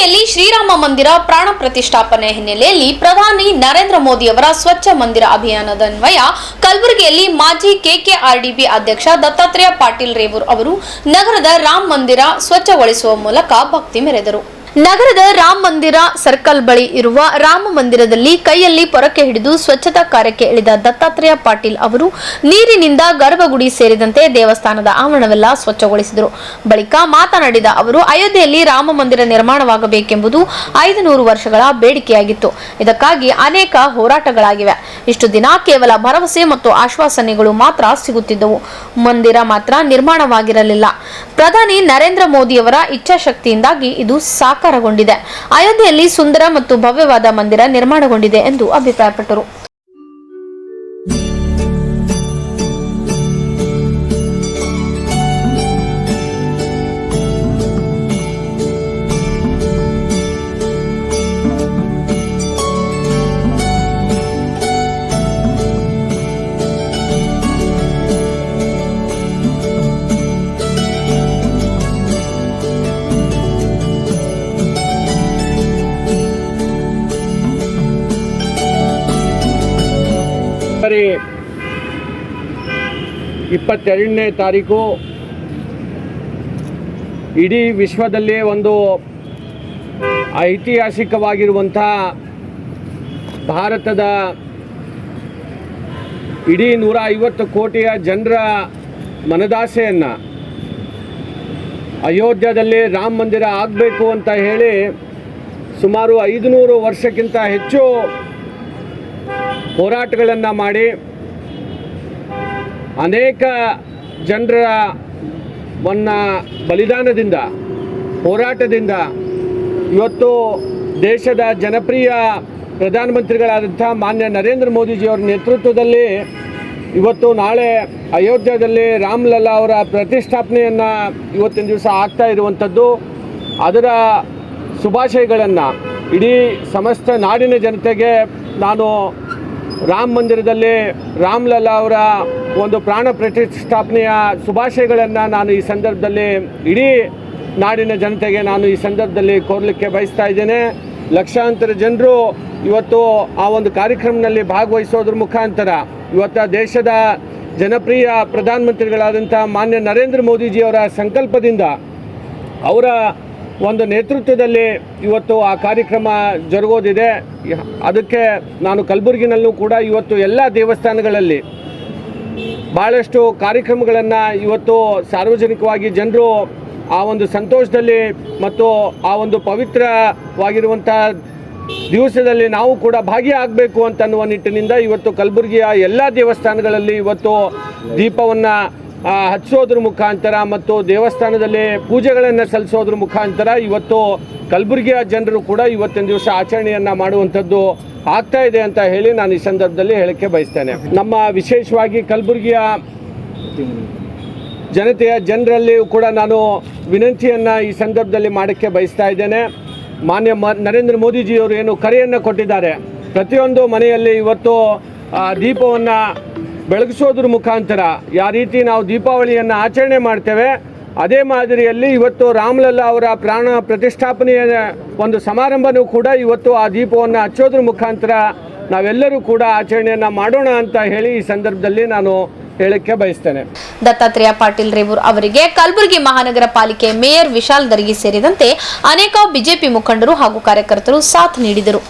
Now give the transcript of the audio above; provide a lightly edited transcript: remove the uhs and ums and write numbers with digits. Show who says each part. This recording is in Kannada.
Speaker 1: ಕಲಬುರಗಿಯಲ್ಲಿ ಶ್ರೀರಾಮ ಮಂದಿರ ಪ್ರಾಣ ಪ್ರತಿಷ್ಠಾಪನೆ ಹಿನ್ನೆಲೆಯಲ್ಲಿ ಪ್ರಧಾನಿ ನರೇಂದ್ರ ಮೋದಿ ಅವರ ಸ್ವಚ್ಛ ಮಂದಿರ ಅಭಿಯಾನದನ್ವಯ ಕಲಬುರಗಿಯಲ್ಲಿ ಮಾಜಿ ಕೆಕೆಆರ್ಡಿಬಿ ಅಧ್ಯಕ್ಷ ದತ್ತಾತ್ರೇಯ ಪಾಟೀಲ್ ರೇವೂರ್ ಅವರು ನಗರದ ರಾಮ ಮಂದಿರ ಸ್ವಚ್ಛಗೊಳಿಸುವ ಮೂಲಕ ಭಕ್ತಿ ಮೆರೆದರು. ನಗರದ ರಾಮ ಮಂದಿರ ಸರ್ಕಲ್ ಬಳಿ ಇರುವ ರಾಮ ಮಂದಿರದಲ್ಲಿ ಕೈಯಲ್ಲಿ ಪೊರಕೆ ಹಿಡಿದು ಸ್ವಚ್ಛತಾ ಕಾರ್ಯಕ್ಕೆ ಇಳಿದ ದತ್ತಾತ್ರೇಯ ಪಾಟೀಲ್ ಅವರು ನೀರಿನಿಂದ ಗರ್ಭಗುಡಿ ಸೇರಿದಂತೆ ದೇವಸ್ಥಾನದ ಆವರಣವೆಲ್ಲ ಸ್ವಚ್ಛಗೊಳಿಸಿದರು. ಬಳಿಕ ಮಾತನಾಡಿದ ಅವರು, ಅಯೋಧ್ಯೆಯಲ್ಲಿ ರಾಮ ಮಂದಿರ ನಿರ್ಮಾಣವಾಗಬೇಕೆಂಬುದು 500 ವರ್ಷಗಳ ಬೇಡಿಕೆಯಾಗಿತ್ತು. ಇದಕ್ಕಾಗಿ ಅನೇಕ ಹೋರಾಟಗಳಾಗಿವೆ. ಇಷ್ಟು ದಿನ ಕೇವಲ ಭರವಸೆ ಮತ್ತು ಆಶ್ವಾಸನೆಗಳು ಮಾತ್ರ ಸಿಗುತ್ತಿದ್ದವು. ಮಂದಿರ ಮಾತ್ರ ನಿರ್ಮಾಣವಾಗಿರಲಿಲ್ಲ. ಪ್ರಧಾನಿ ನರೇಂದ್ರ ಮೋದಿಯವರ ಇಚ್ಛಾಶಕ್ತಿಯಿಂದಾಗಿ ಇದು ಸಾಕಾರಗೊಂಡಿದೆ. ಅಯೋಧ್ಯೆಯಲ್ಲಿ ಸುಂದರ ಮತ್ತು ಭವ್ಯವಾದ ಮಂದಿರ ನಿರ್ಮಾಣಗೊಂಡಿದೆ ಎಂದು ಅಭಿಪ್ರಾಯಪಟ್ಟರು.
Speaker 2: ಫೆಬ್ರವರಿ 22ನೇ ತಾರೀಕು ಇಡೀ ವಿಶ್ವದಲ್ಲೇ ಒಂದು ಐತಿಹಾಸಿಕವಾಗಿರುವಂಥ ಭಾರತದ ಇಡೀ 150 ಕೋಟಿಯ ಜನರ ಮನದಾಸೆಯನ್ನು ಅಯೋಧ್ಯೆಯಲ್ಲಿ ರಾಮ ಮಂದಿರ ಆಗಬೇಕು ಅಂತ ಹೇಳಿ ಸುಮಾರು 500 ವರ್ಷಕ್ಕಿಂತ ಹೆಚ್ಚು ಹೋರಾಟಗಳನ್ನು ಮಾಡಿ ಅನೇಕ ಜನರ ಬಲಿದಾನದಿಂದ ಹೋರಾಟದಿಂದ ಇವತ್ತು ದೇಶದ ಜನಪ್ರಿಯ ಪ್ರಧಾನಮಂತ್ರಿಗಳಾದಂಥ ಮಾನ್ಯ ನರೇಂದ್ರ ಮೋದಿಜಿಯವರ ನೇತೃತ್ವದಲ್ಲಿ ಇವತ್ತು ನಾಳೆ ಅಯೋಧ್ಯೆಯಲ್ಲಿ ರಾಮಲಲ್ಲಾ ಅವರ ಪ್ರತಿಷ್ಠಾಪನೆಯನ್ನು ಇವತ್ತಿನ ದಿವಸ ಆಗ್ತಾ ಇರುವಂಥದ್ದು. ಅದರ ಶುಭಾಶಯಗಳನ್ನು ಇಡೀ ಸಮಸ್ತ ನಾಡಿನ ಜನತೆಗೆ ನಾನು ರಾಮ ಮಂದಿರದಲ್ಲಿ ರಾಮಲಲ್ಲಾ ಅವರ ಒಂದು ಪ್ರಾಣ ಪ್ರತಿಷ್ಠಾಪನೆಯ ಶುಭಾಶಯಗಳನ್ನು ನಾನು ಈ ಸಂದರ್ಭದಲ್ಲಿ ಇಡೀ ನಾಡಿನ ಜನತೆಗೆ ನಾನು ಈ ಸಂದರ್ಭದಲ್ಲಿ ಕೋರಲಿಕ್ಕೆ ಬಯಸ್ತಾ ಇದ್ದೇನೆ. ಲಕ್ಷಾಂತರ ಜನರು ಇವತ್ತು ಆ ಒಂದು ಕಾರ್ಯಕ್ರಮದಲ್ಲಿ ಭಾಗವಹಿಸೋದ್ರ ಮುಖಾಂತರ ಇವತ್ತು ದೇಶದ ಜನಪ್ರಿಯ ಪ್ರಧಾನಮಂತ್ರಿಗಳಾದಂಥ ಮಾನ್ಯ ನರೇಂದ್ರ ಮೋದಿಜಿಯವರ ಸಂಕಲ್ಪದಿಂದ ಅವರ ಒಂದು ನೇತೃತ್ವದಲ್ಲಿ ಇವತ್ತು ಆ ಕಾರ್ಯಕ್ರಮ ಜರುಗೋದಿದೆ. ಅದಕ್ಕೆ ನಾನು ಕಲಬುರಗಿನಲ್ಲೂ ಕೂಡ ಇವತ್ತು ಎಲ್ಲ ದೇವಸ್ಥಾನಗಳಲ್ಲಿ ಭಾಳಷ್ಟು ಕಾರ್ಯಕ್ರಮಗಳನ್ನು ಇವತ್ತು ಸಾರ್ವಜನಿಕವಾಗಿ ಜನರು ಆ ಒಂದು ಸಂತೋಷದಲ್ಲಿ ಮತ್ತು ಆ ಒಂದು ಪವಿತ್ರವಾಗಿರುವಂಥ ದಿವಸದಲ್ಲಿ ನಾವು ಕೂಡ ಭಾಗಿಯಾಗಬೇಕು ಅಂತನ್ನುವ ನಿಟ್ಟಿನಿಂದ ಇವತ್ತು ಕಲಬುರಗಿಯ ಎಲ್ಲ ದೇವಸ್ಥಾನಗಳಲ್ಲಿ ಇವತ್ತು ದೀಪವನ್ನು ಹಚ್ಚೋದ್ರ ಮುಖಾಂತರ ಮತ್ತು ದೇವಸ್ಥಾನದಲ್ಲಿ ಪೂಜೆಗಳನ್ನು ಸಲ್ಲಿಸೋದ್ರ ಮುಖಾಂತರ ಇವತ್ತು ಕಲಬುರಗಿಯ ಜನರು ಕೂಡ ಇವತ್ತಿನ ದಿವಸ ಆಚರಣೆಯನ್ನು ಮಾಡುವಂಥದ್ದು ಆಗ್ತಾ ಇದೆ ಅಂತ ಹೇಳಿ ನಾನು ಈ ಸಂದರ್ಭದಲ್ಲಿ ಹೇಳಕ್ಕೆ ಬಯಸ್ತೇನೆ. ನಮ್ಮ ವಿಶೇಷವಾಗಿ ಕಲಬುರಗಿಯ ಜನರಲ್ಲಿ ಕೂಡ ನಾನು ವಿನಂತಿಯನ್ನು ಈ ಸಂದರ್ಭದಲ್ಲಿ ಮಾಡೋಕ್ಕೆ ಬಯಸ್ತಾ ಇದ್ದೇನೆ. ಮಾನ್ಯ ನರೇಂದ್ರ ಮೋದಿಜಿಯವರು ಏನು ಕರೆಯನ್ನು ಕೊಟ್ಟಿದ್ದಾರೆ, ಪ್ರತಿಯೊಂದು ಮನೆಯಲ್ಲಿ ಇವತ್ತು ದೀಪವನ್ನು ಬೆಳಗಿಸೋದ್ರ ಮುಖಾಂತರ ಯಾವ ರೀತಿ ನಾವು ದೀಪಾವಳಿಯನ್ನು ಆಚರಣೆ ಮಾಡ್ತೇವೆ ಅದೇ ಮಾದರಿಯಲ್ಲಿ ಇವತ್ತು ರಾಮಲಲ್ಲಾ ಅವರ ಪ್ರಾಣ ಪ್ರತಿಷ್ಠಾಪನೆಯ ಒಂದು ಸಮಾರಂಭನೂ ಕೂಡ ಇವತ್ತು ಆ ದೀಪವನ್ನು ಹಚ್ಚೋದ್ರ ಮುಖಾಂತರ ನಾವೆಲ್ಲರೂ ಕೂಡ ಆಚರಣೆಯನ್ನು ಮಾಡೋಣ ಅಂತ ಹೇಳಿ ಈ ಸಂದರ್ಭದಲ್ಲಿ ನಾನು ಹೇಳಕ್ಕೆ ಬಯಸ್ತೇನೆ.
Speaker 1: ದತ್ತಾತ್ರೇಯ ಪಾಟೀಲ್ ರೇವೂರ್ ಅವರಿಗೆ ಕಲಬುರಗಿ ಮಹಾನಗರ ಪಾಲಿಕೆ ಮೇಯರ್ ವಿಶಾಲ್ ದರ್ಗಿ ಸೇರಿದಂತೆ ಅನೇಕ ಬಿಜೆಪಿ ಮುಖಂಡರು ಹಾಗೂ ಕಾರ್ಯಕರ್ತರು ಸಾಥ್ ನೀಡಿದರು.